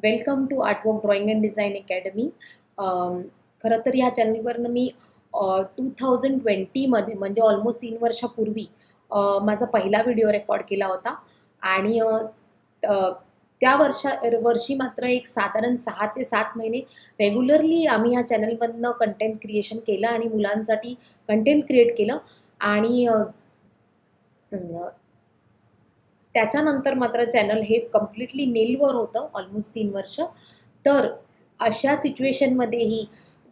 Welcome to artwork drawing and design academy. खरं तर ह्या चॅनलवरनं मी 2020मध्ये म्हणजे ऑलमोस्ट 3 वर्षापूर्वी माझा पहिला व्हिडिओ रेकॉर्ड केला होता आणि अ, त्या वर्षी मात्र एक साधारण 6 ते 7 महिने रेग्युलरली आम्ही ह्या चॅनलमधनं कंटेंट क्रिएशन केलं आणि मुलांसाठी कंटेंट क्रिएट केलं आणि त्याच्यानंतर मात्र चॅनल हे कम्प्लिटली नीलवर होतं ऑलमोस्ट 3 वर्ष. तर अशा सिच्युएशनमध्येही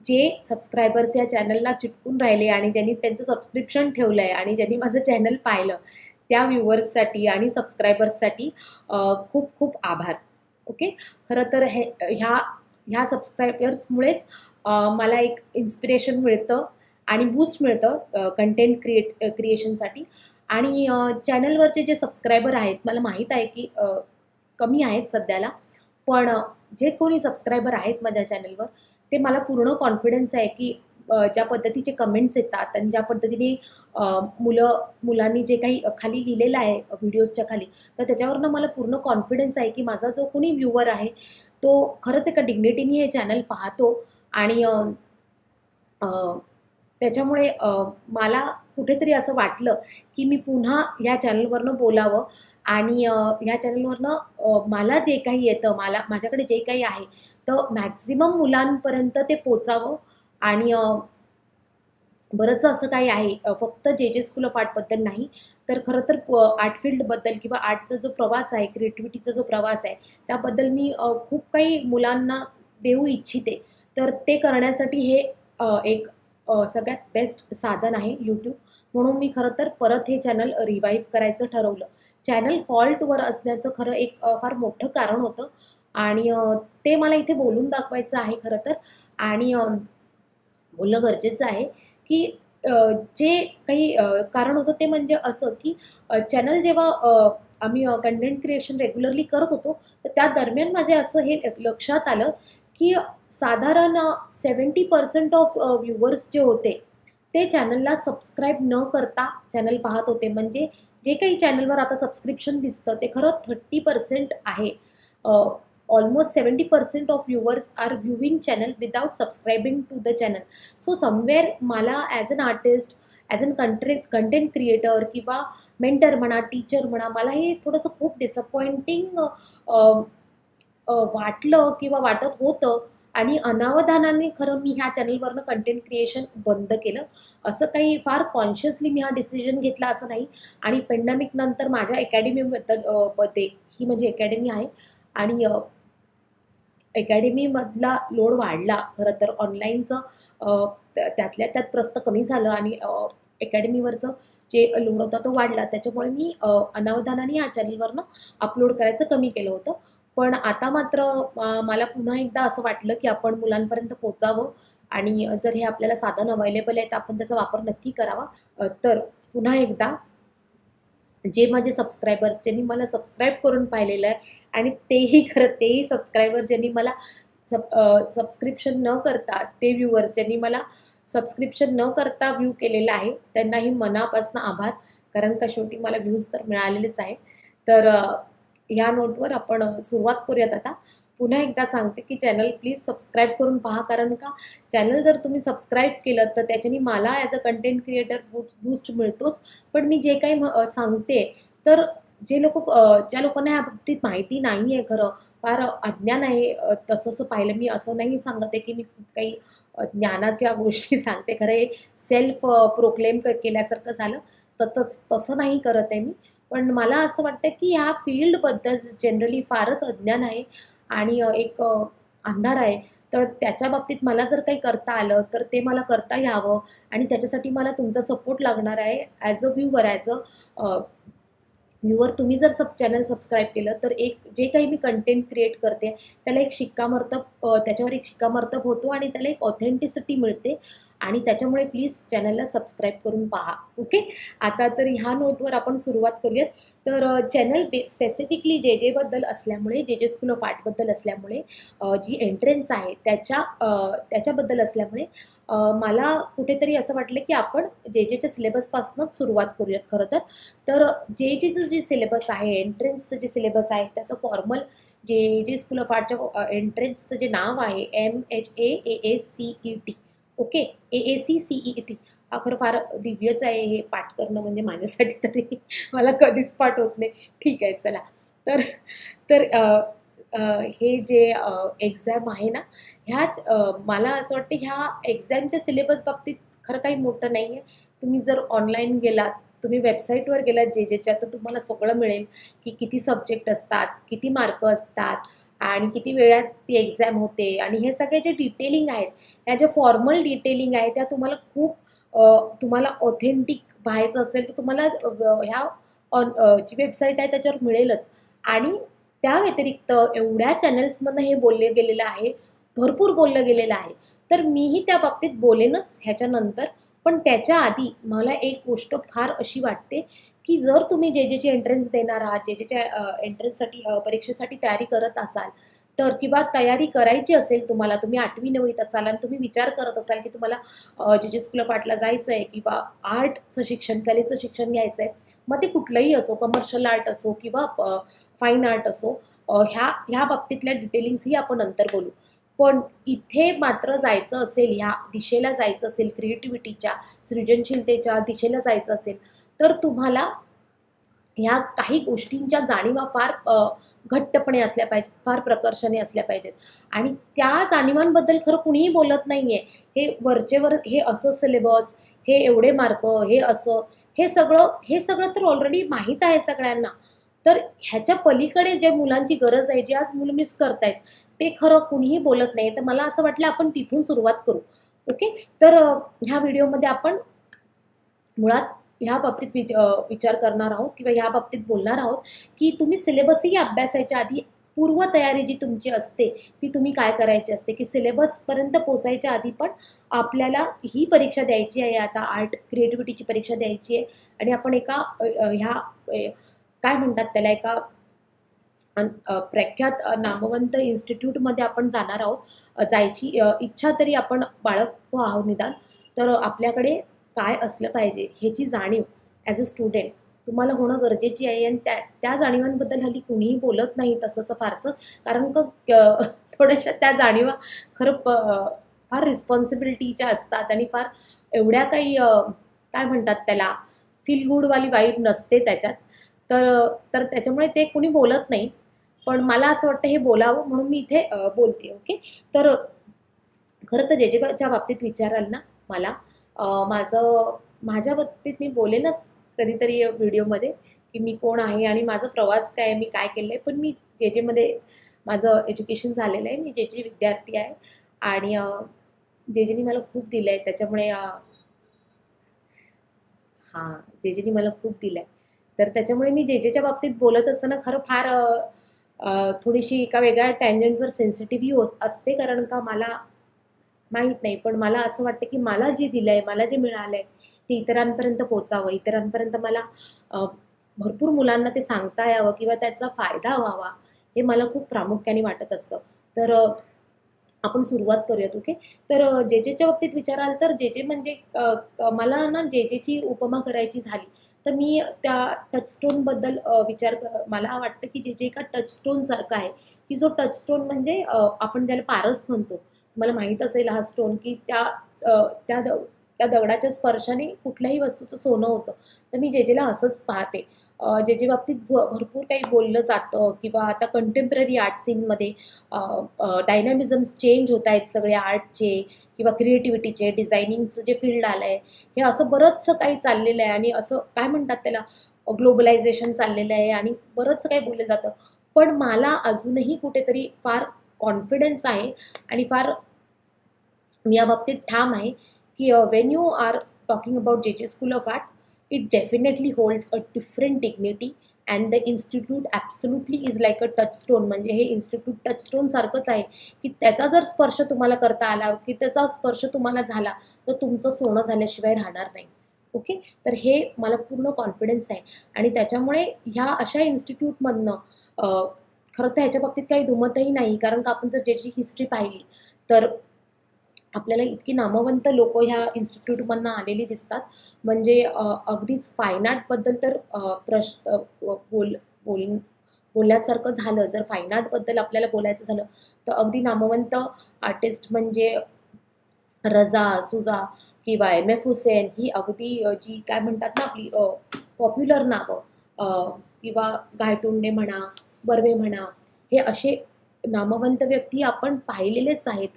जे सबस्क्रायबर्स या चॅनलला चिटकून राहिले आणि ज्यांनी त्यांचं सबस्क्रिप्शन ठेवलं आहे आणि ज्यांनी माझं चॅनल पाहिलं, त्या व्ह्यूवर्ससाठी आणि सबस्क्रायबर्ससाठी खूप खूप आभार. ओके. खरं तर ह्या ह्या सबस्क्रायबर्समुळेच मला एक इन्स्पिरेशन मिळतं आणि बूस्ट मिळतं कंटेंट क्रिएशनसाठी. आणि चॅनलवरचे जे सबस्क्रायबर आहेत, मला माहीत आहे की कमी आहेत सध्याला. पण जे कोणी सबस्क्रायबर आहेत माझ्या चॅनलवर, ते मला पूर्ण कॉन्फिडन्स आहे की ज्या पद्धतीचे कमेंट्स येतात आणि ज्या पद्धतीने मुलांनी जे काही खाली लिहिलेलं आहे व्हिडिओजच्या खाली, तर त्याच्यावरनं मला पूर्ण कॉन्फिडन्स आहे की माझा जो कोणी व्ह्यूवर आहे, तो खरंच एका डिग्निटीने हे चॅनल पाहतो आणि अ, त्याच्यामुळे मला कुठेतरी असं वाटलं की मी पुन्हा ह्या चॅनलवरनं बोलावं आणि ह्या चॅनलवरनं मला जे काही येतं, माझ्याकडे जे काही आहे, तर मॅक्सिमम मुलांपर्यंत ते पोचावं. आणि बरंच असं काही आहे, फक्त जे स्कूल ऑफ आर्टबद्दल नाही, तर खरं तर आर्ट फील्डबद्दल किंवा आर्टचा जो प्रवास आहे, क्रिएटिव्हिटीचा जो प्रवास आहे, त्याबद्दल मी खूप काही मुलांना देऊ इच्छिते. तर ते करण्यासाठी हे एक सगळ्यात बेस्ट साधन आहे YouTube. म्हणून मी खरं तर परत हे चॅनल रिवाईव्ह करायचं ठरवलं. चॅनल फॉल्टवर असण्याचं खरं एक फार मोठं कारण होतं आणि ते मला इथे बोलून दाखवायचं आहे खरं तर. आणि बोलणं गरजेचं आहे की जे काही कारण होतं ते म्हणजे असं की चॅनल जेव्हा आम्ही कंटेंट क्रिएशन रेग्युलरली करत होतो, तर त्या दरम्यान माझे असं हे लक्षात आलं की साधारण 70% ऑफ व्ह्यूवर्स जे होते, ते चॅनलला सबस्क्राईब न करता चॅनल पाहत होते. म्हणजे जे काही चॅनलवर आता सबस्क्रिप्शन दिसतं, ते खरं 30% आहे. almost 70% of viewers are viewing channel without subscribing to the channel. So somewhere मला as an artist, as an content creator किंवा मेंटर म्हणा, टीचर म्हणा, मला हे थोडंसं खूप डिसअपॉइंटिंग वाटलं किंवा वाटत होतं आणि अनावधानाने खरं मी ह्या चॅनलवरनं कंटेंट क्रिएशन बंद केलं. असं काही फार कॉन्शियसली मी हा डिसिजन घेतला असं नाही. आणि पेंडेमिक नंतर माझ्या अकॅडमीबद्दल ही माझी अकॅडमी आहे आणि अकॅडमीमधला लोड वाढला. खरं तर ऑनलाईनचं त्यातल्या त्यात प्रस्त कमी झालं आणि अकॅडमीवरचं जे लोड होता तो वाढला. त्याच्यामुळे मी अनावधानाने या चॅनलवरनं अपलोड करायचं कमी केलं होतं. पण आता मात्र मला पुन्हा एकदा असं वाटलं की आपण मुलांपर्यंत पोहोचावं आणि जर हे आपल्याला साधन अवेलेबल आहे, तर आपण त्याचा वापर नक्की करावा. तर पुन्हा एकदा जे माझे सबस्क्रायबर्स ज्यांनी मला सबस्क्राईब करून पाहिलेलं आहे आणि तेही सबस्क्रायबर ज्यांनी मला सबस्क्रिप्शन न करता, ते व्ह्यूअर्स ज्यांनी मला सबस्क्रिप्शन न करता व्ह्यू केलेलं आहे, त्यांनाही मनापासून आभार. कारण का शेवटी मला व्ह्यूज तर मिळालेलेच आहे. तर ह्या नोटवर आपण सुरुवात करूयात आता. पुन्हा एकदा सांगते की चॅनल प्लीज सबस्क्राईब करून पहा. कारण का चॅनल जर तुम्ही सबस्क्राईब केलं, तर त्याच्याने मला as a content creator boost मिळतोच. पण मी जे काही सांगते, तर ज्या लोकांना ह्या बाबतीत माहिती नाही आहे खरं, फार अज्ञान आहे, तसं पाहिलं मी असं नाही सांगत आहे की मी खूप काही ज्ञानाच्या गोष्टी सांगते. खरं हे सेल्फ प्रोक्लेम केल्यासारखं झालं, तर तसं नाही करत आहे मी. पण मला असं वाटतं की ह्या फील्डबद्दल जनरली फारच अज्ञान आहे आणि एक अंधार आहे. तर त्याच्या बाबतीत मला जर काही करता आलं, तर ते मला करता यावं आणि त्याच्यासाठी मला तुमचा सपोर्ट लागणार आहे. ॲज अ व्ह्यूवर, व्ह्यूवर तुम्ही जर चॅनल सबस्क्राईब केलं, तर एक जे काही मी कंटेंट क्रिएट करते, त्याला एक शिक्कामोर्तब त्याच्यावर एक शिक्कामोर्तब होतो आणि त्याला एक ऑथेंटिसिटी मिळते आणि त्याच्यामुळे प्लीज चॅनलला सबस्क्राईब करून पहा. ओके. आता तर ह्या नोटवर आपण सुरुवात करूयात. तर चॅनल स्पेसिफिकली जे असल्यामुळे, जे स्कूल ऑफ आर्टबद्दल असल्यामुळे, जी एंट्रन्स आहे त्याच्याबद्दल असल्यामुळे मला कुठेतरी असं वाटलं की आपण जे सिलेबसपासूनच सुरुवात करूयात खरं तर. तर जेचं जे सिलेबस आहे, एंट्रन्सचं जे सिलेबस आहे, त्याचं फॉर्मल जे स्कूल ऑफ आर्टच्या एंट्रन्सचं जे नाव आहे MHAAACET. Okay, AACCET. हा खरं फार दिव्यच आहे हे पाठ करणं म्हणजे माझ्यासाठी तरी. मला कधीच पाठ होत नाही. ठीक आहे चला. तर तर हे जे एक्झाम आहे ना, ह्यात मला असं वाटतं ह्या एक्झामच्या सिलेबस बाबतीत खरं काही मोठं नाही आहे. तुम्ही जर ऑनलाईन गेलात, तुम्ही वेबसाईटवर गेलात जेच्या, तर तुम्हाला सगळं मिळेल की किती सब्जेक्ट असतात, किती मार्क असतात आणि किती वेळात ती एक्झाम होते आणि हे सगळे जे डिटेलिंग आहेत, ह्या ज्या फॉर्मल डिटेलिंग आहे त्या तुम्हाला खूप तुम्हाला ऑथेंटिक पाहायचं असेल तर तुम्हाला ह्या जी वेबसाईट आहे त्याच्यावर मिळेलच. आणि त्या व्यतिरिक्त एवढ्या चॅनल्समधनं हे बोलले गेलेलं आहे, भरपूर बोललं गेलेलं आहे. तर मीही त्या बाबतीत बोलेनच ह्याच्यानंतर. पण त्याच्या आधी मला एक गोष्ट फार अशी वाटते, की जर तुम्ही जेची एंट्रन्स देणार आहात, जेच्या एंट्रन्ससाठी परीक्षेसाठी तयारी करत असाल, तर किंवा तयारी करायची असेल तुम्हाला, तुम्ही 8वी-9वीत असाल आणि तुम्ही विचार करत असाल, की तुम्हाला जे स्कूल ऑफ आर्टला जायचं आहे किंवा आर्टचं शिक्षण, कलेचं शिक्षण घ्यायचं आहे. मग ते कुठलंही असो, कमर्शियल आर्ट असो किंवा फाईन आर्ट असो, ह्या बाबतीतल्या डिटेलिंग्सही आपण नंतर बोलू. पण इथे मात्र जायचं असेल, ह्या दिशेला जायचं असेल, क्रिएटिव्हिटीच्या, सृजनशीलतेच्या दिशेला जायचं असेल, तर तुम्हाला ह्या काही गोष्टींच्या जाणीवा फार घट्टपणे असल्या पाहिजेत, फार प्रकर्षाने असल्या पाहिजेत. आणि त्या जाणीवांबद्दल खरं कुणीही बोलत नाहीये. हे वरचेवर हे असं सिलेबस, हे एवढे मार्क, हे असं, हे सगळं तर ऑलरेडी माहीत आहे सगळ्यांना. तर ह्याच्या पलीकडे जे मुलांची गरज आहे, जे आज मुलं मिस करतायत, ते खरं कुणीही बोलत नाही. तर मला असं वाटलं आपण तिथून सुरुवात करू. ओके. तर ह्या व्हिडिओमध्ये आपण मुळात ह्या बाबतीत विचार करणार आहोत किंवा ह्या बाबतीत बोलणार आहोत, की तुम्ही सिलेबसही अभ्यासायच्या आधी पूर्वतयारी जी तुमची असते, ती तुम्ही काय करायची असते, की सिलेबसपर्यंत पोहोचायच्या आधी पण आपल्याला ही परीक्षा द्यायची आहे, आता आर्ट क्रिएटिव्हिटीची परीक्षा द्यायची आहे आणि आपण एका ह्या काय म्हणतात त्याला, एका प्रख्यात नामवंत इन्स्टिट्यूटमध्ये आपण जाणार आहोत. जायची इच्छा तरी आपण बाळगतो आहोत निदान. तर आपल्याकडे काय असलं पाहिजे ह्याची जाणीव ॲज अ स्टुडंट तुम्हाला होणं गरजेची आहे. आणि त्या जाणीवांबद्दल हल्ली कुणीही बोलत नाही तसंसं फारसं. कारण थोड्याशा त्या जाणीवा खरं फार रिस्पॉन्सिबिलिटीच्या असतात आणि फार एवढ्या काही काय म्हणतात त्याला, फील गुडवाली वाईब नसते त्याच्यात. तर त्याच्यामुळे ते कुणी बोलत नाही. पण मला असं वाटतं हे बोलावं म्हणून मी इथे बोलते. ओके. तर खरं तर जेजेच्या बाबतीत विचाराल ना मला, माझ्या बाबतीत मी बोलेनच कधीतरी व्हिडिओमध्ये, की मी कोण आहे आणि माझा प्रवास काय आहे, मी काय केलं आहे. पण मी जेजेमध्ये माझं एज्युकेशन झालेलं आहे. मी जेजे विद्यार्थी आहे आणि जेजेनी मला खूप दिलं आहे. त्याच्यामुळे हां, जेजेनी मला खूप दिलं आहे. तर त्याच्यामुळे मी जेजेच्या बाबतीत बोलत असताना खरं फार थोडीशी एका वेगळ्या टँजंटवर सेन्सिटिव्ह असते. कारण का मला माहीत नाही. पण मला असं वाटतं, की मला जे दिलंय, मला जे मिळालंय, ते इतरांपर्यंत पोहोचावं. इतरांपर्यंत मला भरपूर मुलांना ते सांगता यावं किंवा त्याचा फायदा व्हावा, हे मला खूप प्रामुख्याने वाटत असतं. तर आपण सुरुवात करूयात. ओके. तर जेजेच्या बाबतीत विचाराल तर जेजे म्हणजे मला ना जेजेची उपमा करायची झाली, तर मी त्या टचस्टोनबद्दल मला वाटतं, की जेजे एका टचस्टोनसारखं आहे, की जो टचस्टोन म्हणजे आपण त्याला पारस म्हणतो. तुम्हाला माहीत असेल हा स्टोन, की त्या दगडाच्या स्पर्शाने कुठल्याही वस्तूचं सोनं होतं. तर मी जेजेला असंच पाहते. जेजे बाबतीत भरपूर काही बोललं जातं किंवा आता कंटेम्पररी आर्ट सीनमध्ये डायनॅमिझम्स चेंज होत आहेत सगळे आर्टचे किंवा क्रिएटिव्हिटीचे, डिझायनिंगचं जे फील्ड आलं आहे, हे असं बरंचसं काही चाललेलं आहे आणि असं काय म्हणतात त्याला, ग्लोबलायझेशन चाललेलं आहे आणि बरंचसं काही बोललं जातं. पण मला अजूनही कुठेतरी फार कॉन्फिडन्स आहे आणि फार मी या बाबतीत ठाम आहे, की when you are talking about JJ school of art, it definitely holds a different dignity and the institute absolutely is like a touchstone. म्हणजे हे इन्स्टिट्यूट टचस्टोन सारखंच आहे, की त्याचा जर स्पर्श तुम्हाला करता आला, की त्याचा स्पर्श तुम्हाला झाला, तर तुमचं सोनं झाल्याशिवाय राहणार नाही. ओके. तर हे मला पूर्ण कॉन्फिडन्स आहे आणि त्याच्यामुळे ह्या अशा इन्स्टिट्यूटमधनं खरं तर ह्याच्या बाबतीत काही दुमतही नाही. कारण का आपण जर ज्याची हिस्ट्री पाहिली, तर आपल्याला इतकी नामवंत लोक ह्या इन्स्टिट्यूटमधनं आलेली दिसतात. म्हणजे अगदीच फाईन आर्टबद्दल तर बोल बोल बोलण्यासारखं झालं, जर फाईन आर्टबद्दल आपल्याला बोलायचं झालं तर अगदी नामवंत आर्टिस्ट म्हणजे रजा, सुजा किंवा एम.एफ. हुसेन ही अगदी जी काय म्हणतात ना आपली पॉप्युलर नावं, किंवा गायतोंडे म्हणा, बर्वे म्हणा, हे असे नामवंत व्यक्ती आपण पाहिलेलेच आहेत.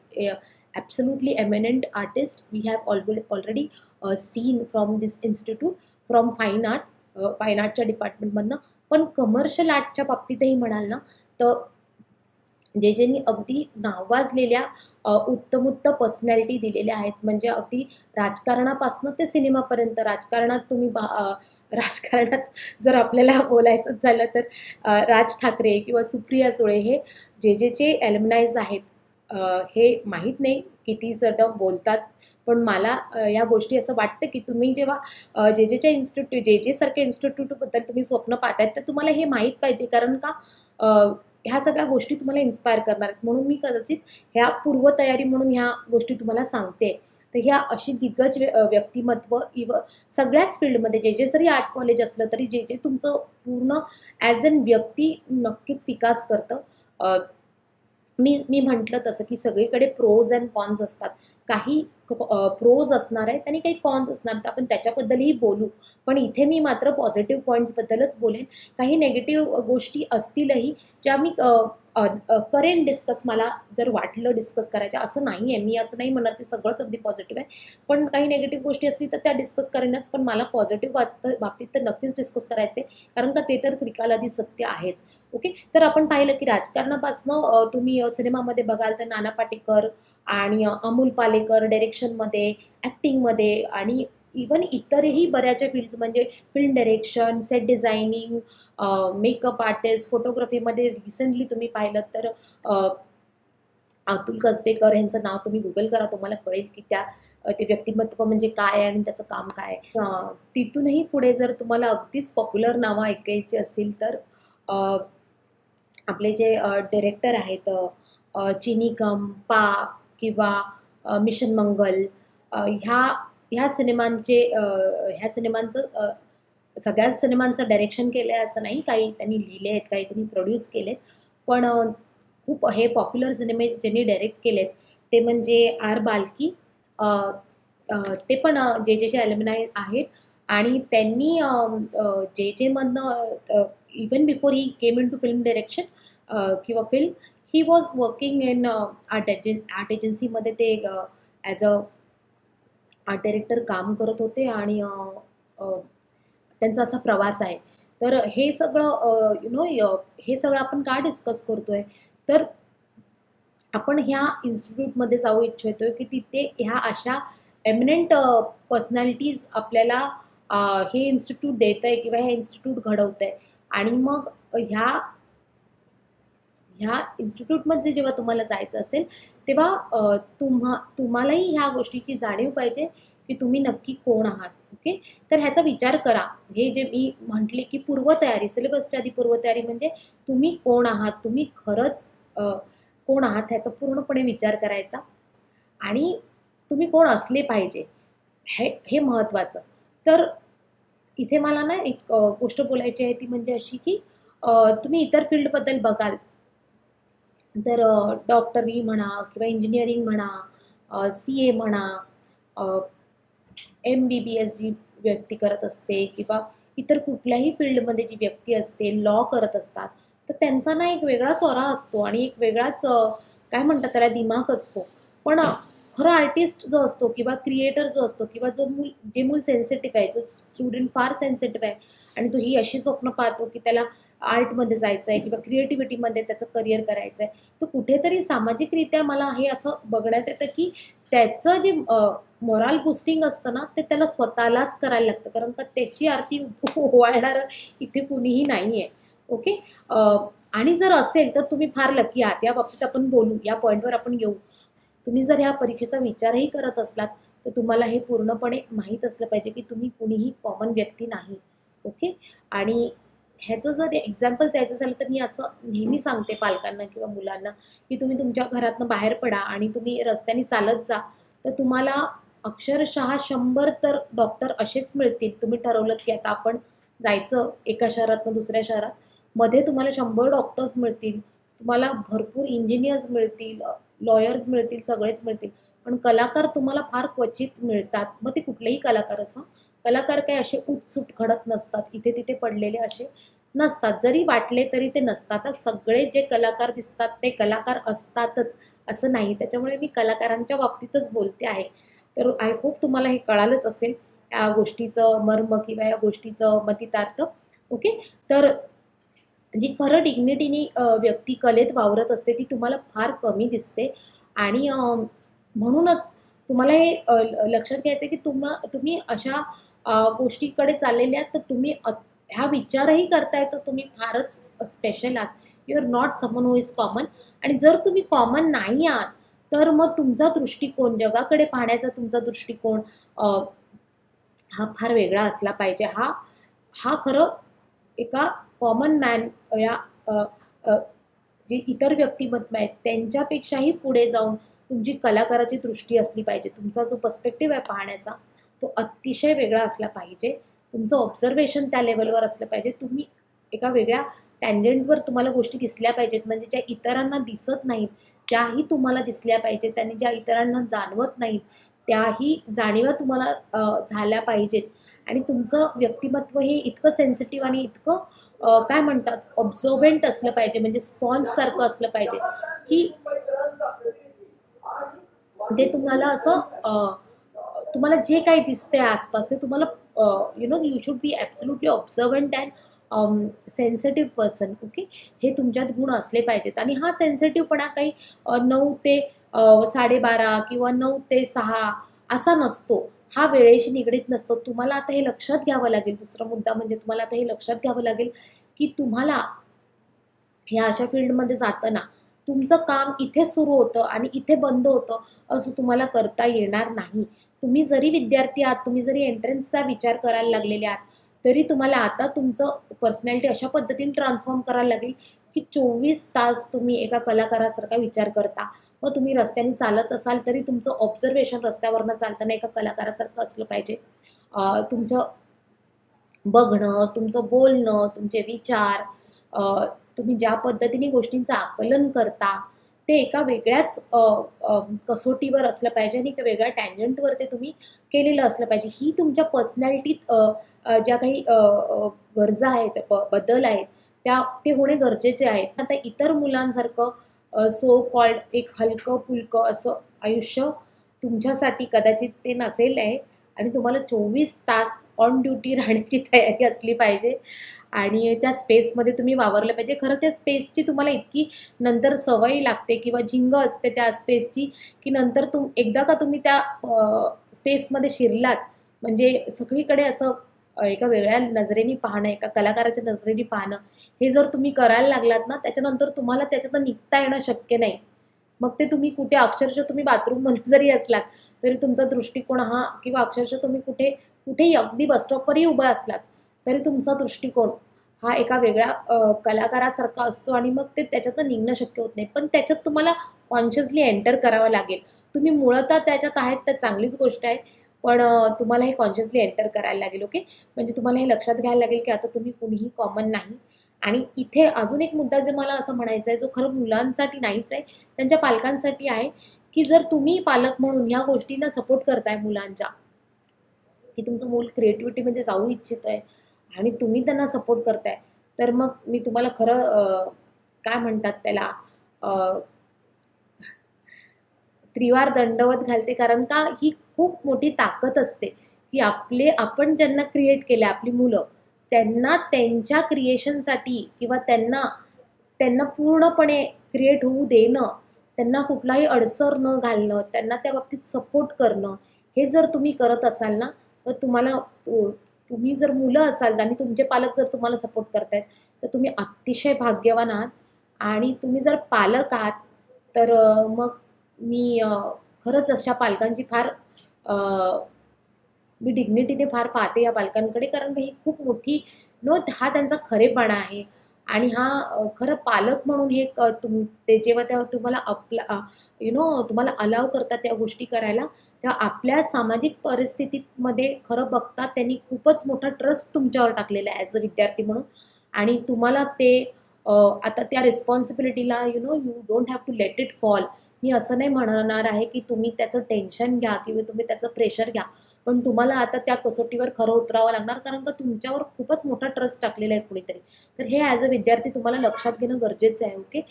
Absolutely eminent artist we have already seen from this institute, from fine आर्टच्या डिपार्टमेंटमधनं. पण कमर्शियल आर्टच्या बाबतीतही म्हणाल ना, तर जे अगदी नावाजलेल्या उत्तमोत्तम पर्सनॅलिटी दिलेल्या आहेत. म्हणजे अगदी राजकारणापासून ते सिनेमापर्यंत. राजकारणात जर आपल्याला बोलायचं झालं तर राज ठाकरे किंवा सुप्रिया सुळे हे जे एल्युमनाईज आहेत. हे माहीत नाही किती जण बोलतात, पण मला या गोष्टी असं वाटतं की तुम्ही जेव्हा जेच्या जे सारख्या इन्स्टिट्यूटबद्दल तुम्ही स्वप्न पाहताय, तर तुम्हाला हे माहीत पाहिजे. कारण का ह्या सगळ्या गोष्टी तुम्हाला इन्स्पायर करणार आहेत. म्हणून मी कदाचित ह्या पूर्वतयारी म्हणून ह्या गोष्टी तुम्हाला सांगते. तर ह्या अशी दिग्गज व्यक्तिमत्व सगळ्याच फील्डमध्ये जे जरी आर्ट कॉलेज असलं तरी जे तुमचं पूर्ण ॲज अन व्यक्ती नक्कीच विकास करतं. मी म्हटलं तसं की सगळीकडे प्रोज अँड कॉन्स असतात. काही प्रोज असणार आहेत आणि काही कॉन्स असणार, तर आपण त्याच्याबद्दलही बोलू. पण इथे मी मात्र पॉझिटिव्ह पॉईंट्सबद्दलच बोलेन. काही नेगेटिव्ह गोष्टी असतीलही ज्या मी करेन डिस्कस. मला जर वाटलं डिस्कस करायच्या, असं नाही आहे. मी असं नाही म्हणणार की सगळंच अगदी पॉझिटिव्ह आहे. पण काही नेगेटिव्ह गोष्टी असतील तर त्या डिस्कस करेनच. पण मला पॉझिटिव्ह बाबतीत तर नक्कीच डिस्कस करायचे, कारण का ते तर त्रिकालादी सत्य आहेच. ओके. तर आपण पाहिलं की राजकारणापासनं तुम्ही सिनेमामध्ये बघाल तर नाना पाटेकर आणि अमोल पालेकर डायरेक्शनमध्ये, ॲक्टिंगमध्ये आणि इवन इतरही बऱ्याचशा फील्ड्स म्हणजे film direction, set designing, makeup artist, फोटोग्राफीमध्ये रिसेंटली तुम्ही पाहिलं तर अतुल कसबेकर यांचं नाव तुम्ही गुगल करा, तुम्हाला कळेल की ते व्यक्तिमत्व म्हणजे काय आणि त्याचं काम काय. तिथूनही पुढे जर तुम्हाला अगदीच पॉप्युलर नावं ऐकायची असतील तर आपले जे डायरेक्टर आहेत, चिनी कम, पा किंवा मिशन मंगल, ह्या सिनेमांचं सगळ्याच सिनेमांचं डायरेक्शन केलं आहे असं नाही. काही त्यांनी लिहिले आहेत, काही त्यांनी प्रोड्यूस केलेत. पण खूप हे पॉप्युलर सिनेमे ज्यांनी डायरेक्ट केलेत ते म्हणजे आर बाल्की. ते पण जे ॲल्युमनाय आहेत आणि त्यांनी मधनं even before he came into film direction किंवा film, he was working in art एजन्सीमध्ये. ते ॲज अ आर्ट डायरेक्टर काम करत होते आणि त्यांचा असा प्रवास आहे. तर हे सगळं हे सगळं आपण का डिस्कस करतोय, तर आपण ह्या इन्स्टिट्यूटमध्ये जाऊ इच्छितोय की तिथे ह्या अशा एमिनंट पर्सनॅलिटीज आपल्याला हे इन्स्टिट्यूट देत आहे किंवा हे इन्स्टिट्यूट घडवत आहे. आणि मग ह्या इन्स्टिट्यूटमध्ये जेव्हा तुम्हाला जायचं असेल तेव्हा तुम्हालाही ह्या गोष्टीची जाणीव पाहिजे की तुम्ही नक्की कोण आहात. ओके. तर ह्याचा विचार करा. हे जे मी म्हटले की पूर्वतयारी, सिलेबसच्या आधी पूर्वतयारी म्हणजे तुम्ही कोण आहात, तुम्ही खरंच कोण आहात ह्याचा पूर्णपणे विचार करायचा आणि तुम्ही कोण असले पाहिजे हे महत्त्वाचं. तर इथे मला ना एक गोष्ट बोलायची आहे, ती म्हणजे अशी की तुम्ही इतर फील्डबद्दल बघाल तर डॉक्टरी म्हणा किंवा इंजिनिअरिंग म्हणा, CA म्हणा, MBBS जी व्यक्ती करत असते किंवा इतर कुठल्याही फील्डमध्ये जी व्यक्ती असते, लॉ करत असतात, तर त्यांचा ना एक वेगळाच ऑरा असतो आणि एक वेगळाच काय म्हणतात त्याला दिमाग असतो. पण खरं आर्टिस्ट जो असतो किंवा क्रिएटर जो असतो किंवा जे मूल सेन्सिटिव्ह आहे, जो स्टुडंट फार सेन्सिटिव्ह आहे आणि तो ही अशी स्वप्न पाहतो की त्याला आर्टमध्ये जायचं आहे किंवा क्रिएटिव्हिटीमध्ये त्याचं करिअर करायचं आहे, तर कुठेतरी सामाजिकरित्या मला हे असं बघण्यात येतं की त्याचं जे मोराल बूस्टिंग असतं ना, ते त्याला स्वतःलाच करायला लागतं. कारण का त्याची आरती ओवाळणारं इथे कुणीही नाही आहे. ओके. आणि जर असेल तर तुम्ही फार लकी आहात. या बाबतीत आपण बोलू, या पॉईंटवर आपण येऊ. तुम्ही जर ह्या परीक्षेचा विचारही करत असलात तर तुम्हाला हे पूर्णपणे माहीत असलं पाहिजे की तुम्ही कुणीही कॉमन व्यक्ती नाही. ओके. आणि ह्याचं जर एक्झाम्पल द्यायचं झालं तर मी असं नेहमी सांगते पालकांना किंवा मुलांना की तुम्ही तुमच्या घरातनं बाहेर पडा आणि तुम्ही रस्त्याने चालत जा. तर तुम्हाला अक्षरशः 100 तर डॉक्टर असेच मिळतील. तुम्ही ठरवलं की आता आपण जायचं एका शहरातनं दुसऱ्या शहरात, मध्ये तुम्हाला 100 डॉक्टर्स मिळतील, तुम्हाला भरपूर इंजिनियर्स मिळतील, लॉयर्स मिळतील, सगळेच मिळतील. पण कलाकार तुम्हाला फार क्वचित मिळतात. मग ते कुठलेही कलाकार असो. कलाकार काही असे उठसूट घडत नसतात, इथे तिथे पडलेले असे नसतात. जरी वाटले तरी ते नसतातच. सगळे जे कलाकार दिसतात ते कलाकार असतातच असं नाही. त्याच्यामुळे मी कलाकारांच्या बाबतीतच बोलते आहे. तर आय होप तुम्हाला हे कळालंच असेल या गोष्टीचं मर्म किंवा या गोष्टीचं मतितार्थ. ओके. तर जी खरं डिग्निटीनी व्यक्ती कलेत वावरत असते ती तुम्हाला फार कमी दिसते. आणि म्हणूनच तुम्हाला हे लक्षात घ्यायचं की तुम्ही अशा गोष्टीकडे चाललेले आहात, तर तुम्ही हा विचारही करताय तर तुम्ही फारच स्पेशल आहात. You are not someone who is common. आणि जर तुम्ही कॉमन नाही आहात तर मग तुमचा दृष्टिकोन, जगाकडे पाहण्याचा तुमचा दृष्टिकोन हा फार वेगळा असला पाहिजे. हा हा खरं एका कॉमन मॅन या अ, अ, जे इतर व्यक्तिमत्व आहेत त्यांच्यापेक्षाही पुढे जाऊन तुमची कलाकाराची दृष्टी असली पाहिजे. तुमचा जो पर्स्पेक्टिव्ह आहे पाहण्याचा तो अतिशय वेगळा असला पाहिजे. तुमचं ऑब्झर्वेशन त्या लेव्हलवर असलं पाहिजे. तुम्ही एका वेगळ्या टँजंटवर तुम्हाला गोष्टी दिसल्या पाहिजेत, म्हणजे ज्या इतरांना दिसत नाहीत त्याही तुम्हाला दिसल्या पाहिजेत आणि ज्या इतरांना जाणवत नाहीत त्याही जाणीवा तुम्हाला झाल्या पाहिजेत. आणि तुमचं व्यक्तिमत्व हे इतकं सेन्सिटिव्ह आणि इतकं काय म्हणतात ऑब्झर्वेंट असलं पाहिजे, म्हणजे स्पॉन्जसारखं असलं पाहिजे की ते तुम्हाला असं तुम्हाला जे काही दिसतंय आसपास ते तुम्हाला you should be absolutely observant and sensitive person. Okay. हे तुमच्यात गुण असले पाहिजेत. आणि हा सेन्सिटिव्हपणा काही 9 ते 12:30 किंवा 9 ते 6 असा नसतो. हा वेळेशी निगडीत नसतो. तुम्हाला आता हे लक्षात घ्यावं लागेल. दुसरा मुद्दा म्हणजे तुम्हाला आता हे लक्षात घ्यावं लागेल की तुम्हाला ह्या अशा फील्डमध्ये जाताना तुमचं काम इथे सुरू होतं आणि इथे बंद होतं असं तुम्हाला करता येणार नाही. तुम्ही जरी विद्यार्थी आहात, तुम्ही जरी एंट्रन्सचा विचार करायला लागलेले आहात, तरी तुम्हाला आता तुमचं पर्सनॅलिटी अशा पद्धतीने ट्रान्सफॉर्म करायला लागेल की 24 तास तुम्ही एका कलाकारासारखा विचार करता. मग तुम्ही रस्त्याने चालत असाल तरी तुमचं ऑब्झर्वेशन रस्त्यावरनं चालताना एका कलाकारासारखं असलं पाहिजे. तुमचं बघणं, तुमचं बोलणं, तुमचे विचार, तुम्ही ज्या पद्धतीने गोष्टींचं आकलन करता ते एका वेगळ्याच कसोटीवर असलं पाहिजे आणि एका वेगळ्या टँजंटवर ते तुम्ही केलेलं असलं पाहिजे. ही तुमच्या पर्सनॅलिटीत ज्या काही गरजा आहेत, बदल आहेत त्या ते होणे गरजेचे आहेत. आता इतर मुलांसारखं सो कॉल्ड एक हलकं-फुलकं असं आयुष्य तुमच्यासाठी कदाचित ते नसेल आहे. आणि तुम्हाला 24 तास ऑन ड्युटी राहण्याची तयारी असली पाहिजे आणि त्या स्पेसमध्ये तुम्ही वावरलं पाहिजे. खरं त्या स्पेसची तुम्हाला इतकी नंतर सवय लागते किंवा झिंग असते त्या स्पेसची की नंतर एकदा का तुम्ही त्या स्पेसमध्ये शिरलात म्हणजे सगळीकडे असं एका वेगळ्या नजरेने पाहणं, एका कलाकाराच्या नजरेने पाहणं हे जर तुम्ही करायला लागलात ना त्याच्यानंतर तुम्हाला त्याच्यातून निघता येणं शक्य नाही. मग ते तुम्ही कुठे अक्षरशः तुम्ही बाथरूममध्ये जरी असलात तरी तुमचा दृष्टिकोन हा किंवा अक्षरशः तुम्ही कुठेही अगदी बसस्टॉपवरही उभा असलात तरी तुमचा दृष्टिकोन हा एका वेगळ्या कलाकारासारखा असतो आणि मग ते त्याच्यातून निघणं शक्य होत नाही. पण त्याच्यात तुम्हाला कॉन्शियसली एंटर करावं लागेल. तुम्ही मूळतः त्याच्यात आहेत तर चांगलीच गोष्ट आहे. पण तुम्हाला हे कॉन्शियसली एंटर करायला लागेल. ओके. म्हणजे तुम्हाला हे लक्षात घ्यायला लागेल की आता तुम्ही कुणीही कॉमन नाही. आणि इथे अजून एक मुद्दा जे मला असं म्हणायचं आहे जो खरं मुलांसाठी नाहीच आहे, त्यांच्या पालकांसाठी आहे की जर तुम्ही पालक म्हणून ह्या गोष्टींना सपोर्ट करताय मुलांच्या की तुमचं मूल क्रिएटिव्हिटीमध्ये जाऊ इच्छितंय आणि तुम्ही त्यांना सपोर्ट करताय तर मग मी तुम्हाला खरं काय म्हणतात त्याला त्रिवार दंडवत घालते. कारण का ही खूप मोठी ताकद असते की आपण ज्यांना क्रिएट केलं आपली मुलं त्यांना त्यांच्या क्रिएशनसाठी किंवा त्यांना पूर्णपणे क्रिएट होऊ देणं, त्यांना कुठलाही अडसर न घालणं, त्यांना त्या बाबतीत सपोर्ट करणं हे जर तुम्ही करत असाल ना तर तुम्ही जर मुलं असाल आणि तुमचे पालक जर तुम्हाला सपोर्ट करतायत तर तुम्ही अतिशय भाग्यवान आहात. आणि तुम्ही जर पालक आहात तर मग मी खरंच अशा पालकांची फार मी डिग्निटीने फार पाहते या पालकांकडे. कारण ही खूप मोठी हा त्यांचा खरेपणा आहे. आणि हा खरं पालक म्हणून हे ते जेव्हा तुम्हाला तुम्हाला अलाव करतात त्या गोष्टी करायला तेव्हा आपल्या सामाजिक परिस्थितीमध्ये खरं बघता त्यांनी खूपच मोठा ट्रस्ट तुमच्यावर टाकलेला आहे ॲज अ विद्यार्थी म्हणून. आणि तुम्हाला ते आता त्या रिस्पॉन्सिबिलिटीला you don't have to let it fall. मी असं नाही म्हणणार आहे की तुम्ही त्याचं टेन्शन घ्या किंवा तुम्ही त्याचं प्रेशर घ्या, पण तुम्हाला आता त्या कसोटीवर खरं उतरावं लागणार, कारण का तुमच्यावर खूपच मोठा ट्रस्ट टाकलेला आहे कुणीतरी. तर हे ॲज अ विद्यार्थी तुम्हाला लक्षात घेणं गरजेचं आहे. ओके.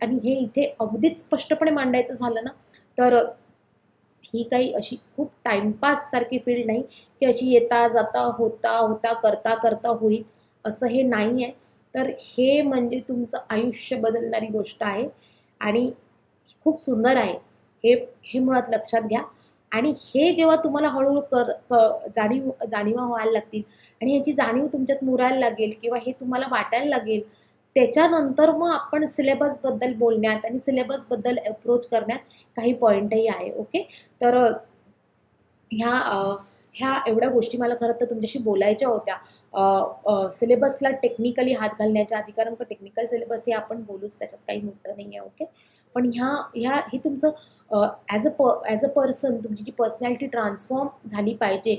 आणि हे इथे अगदीच स्पष्टपणे मांडायचं झालं ना, तर ही काही अशी खूप टाइमपास सारखी फील्ड नाही की अशी येता जाता होता होता करता करता होईल, असं हे नाही आहे. तर हे म्हणजे तुमचं आयुष्य बदलणारी गोष्ट आहे आणि खूप सुंदर आहे. हे हे मुळात लक्षात घ्या. आणि हे जेव्हा तुम्हाला हळूहळू जाणीवा व्हायला लागतील आणि ह्याची जाणीव तुमच्यात मुरायला लागेल किंवा हे तुम्हाला वाटायला लागेल, त्याच्यानंतर मग आपण सिलेबसबद्दल बोलण्यात आणि सिलेबसबद्दल अप्रोच करण्यात काही पॉईंटही आहे. ओके. तर ह्या एवढ्या गोष्टी मला खरं तर तुमच्याशी बोलायच्या होत्या. सिलेबसला टेक्निकली हात घालण्याच्या आधी, कारण का टेक्निकल सिलेबस हे आपण बोलूच, त्याच्यात काही मोठं नाही आहे. ओके. पण हे तुमचं ॲज अ पर्सन तुमची जी पर्सनॅलिटी ट्रान्सफॉर्म झाली पाहिजे.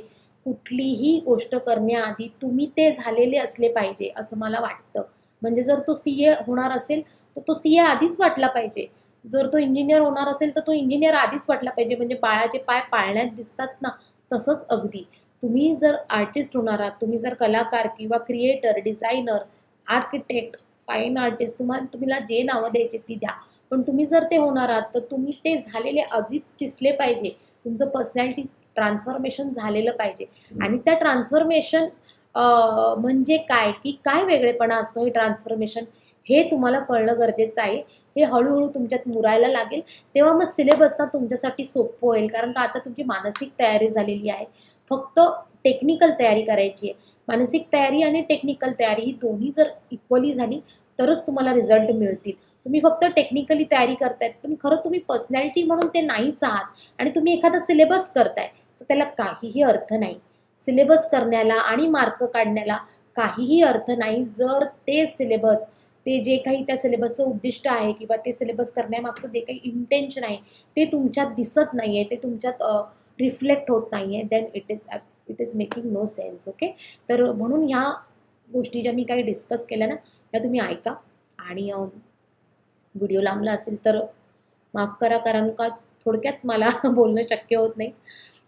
कुठलीही गोष्ट करण्याआधी तुम्ही ते झालेले असले पाहिजे असं मला वाटतं. म्हणजे जर तो CA होणार असेल तर तो CA आधीच वाटला पाहिजे. जर तो इंजिनियर होणार असेल तर तो इंजिनियर आधीच वाटला पाहिजे. म्हणजे बाळाचे पाय पाळण्यात दिसतात ना, तसंच अगदी तुम्ही जर आर्टिस्ट होणार आहात, तुम्ही जर कलाकार किंवा creator, designer, architect, fine artist, तुम्हाला जे नावं द्यायची ती द्या. पण तुम्ही जर ते होणार आहात तर तुम्ही ते झालेले आधीच दिसले पाहिजे. तुमचं पर्सनॅलिटी ट्रान्सफॉर्मेशन झालेलं पाहिजे. आणि त्या ट्रान्सफॉर्मेशन म्हणजे काय, की काय वेगळेपणा असतो हे ट्रान्सफॉर्मेशन, हे तुम्हाला कळणं गरजेचं आहे. हे हळूहळू तुमच्यात मुरायला लागेल. तेव्हा मग सिलेबस ना तुमच्यासाठी सोपं होईल, कारण का आता तुमची मानसिक तयारी झालेली आहे. फक्त टेक्निकल तयारी करायची आहे. मानसिक तयारी आणि टेक्निकल तयारी ही दोन्ही जर इक्वली झाली तरच तुम्हाला रिझल्ट मिळतील. तुम्ही फक्त टेक्निकली तयारी करतायत, पण खरं तुम्ही पर्सनॅलिटी म्हणून ते नाहीच आहात आणि तुम्ही एखादा सिलेबस करताय, तर त्याला काहीही अर्थ नाही. सिलेबस करण्याला आणि मार्क काढण्याला काहीही अर्थ नाही, जर ते सिलेबस, ते जे काही त्या सिलेबसचं उद्दिष्ट आहे किंवा ते सिलेबस करण्यामागचं जे काही इंटेन्शन आहे ते तुमच्यात दिसत नाही आहे, ते तुमच्यात रिफ्लेक्ट होत नाही आहे, then it is making no sense. Okay. तर म्हणून ह्या गोष्टी ज्या मी काही डिस्कस केल्या ना, त्या तुम्ही ऐका. आणि व्हिडिओ लांबला असेल तर माफ करा, कारण का थोडक्यात मला बोलणं शक्य होत नाही.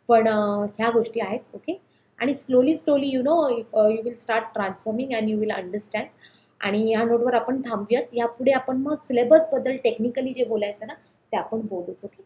पण ह्या गोष्टी आहेत. ओके. आणि slowly you will start transforming and you will understand. आणि या नोटवर आपण थांबूयात. यापुढे आपण मग सिलेबसबद्दल टेक्निकली जे बोलायचं ना, ते आपण बोलूच. ओके.